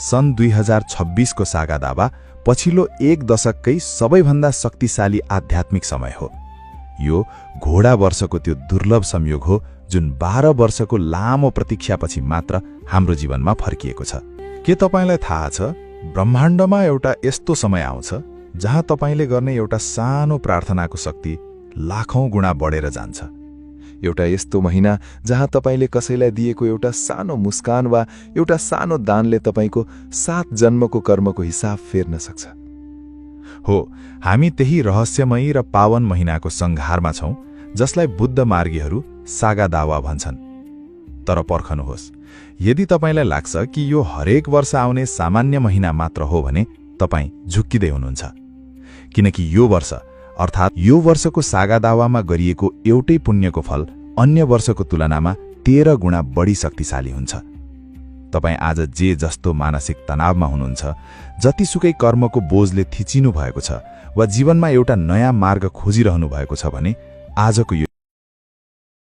सन् 2026 को सागा दावा पछिल्लो एक दशककै सबैभन्दा शक्तिशाली आध्यात्मिक समय हो। यो घोडा वर्षको त्यो दुर्लभ संयोग हो जुन 12 वर्षको लामो प्रतीक्षापछि मात्र हाम्रो जीवनमा फर्किएको छ। के तपाईलाई थाहा छ, ब्रह्माण्डमा एउटा यस्तो समय आउँछ जहाँ तपाईले गर्ने एउटा सानो प्रार्थनाको शक्ति लाखौं गुणा बढेर जान्छ। एउटा यस्तो महिना जहाँ तपाईले कसैलाई दिएको एउटा सानो मुस्कान वा एउटा सानो दानले तपाईको 7 जन्मको कर्मको हिसाब फेर्न सक्छ। हो, हामी त्यही रहस्यमयी र पावन महिनाको संघारमा छौं जसलाई बुद्ध मार्गीहरू सागा दावा भन्छन्। तर पर्खनुहोस्, यदि तपाईलाई लाग्छ कि यो हरेक वर्ष आउने सामान्य महिना मात्र हो भने तपाई झुक्किदै हुनुहुन्छ, किनकि यो वर्ष अर्थात् यो वर्षको सागा दावामा गरिएको एउटै पुण्यको फल अन्य वर्षको तुलनामा 13 गुणा बढी शक्तिशाली हुन्छ। तपाई आज जे जस्तो मानसिक तनावमा हुनुहुन्छ, जतिसुकै कर्मको बोझले थिचिनु भएको छ वा जीवनमा एउटा नयाँ मार्ग खोजिरहनु भएको छ भने आजको यो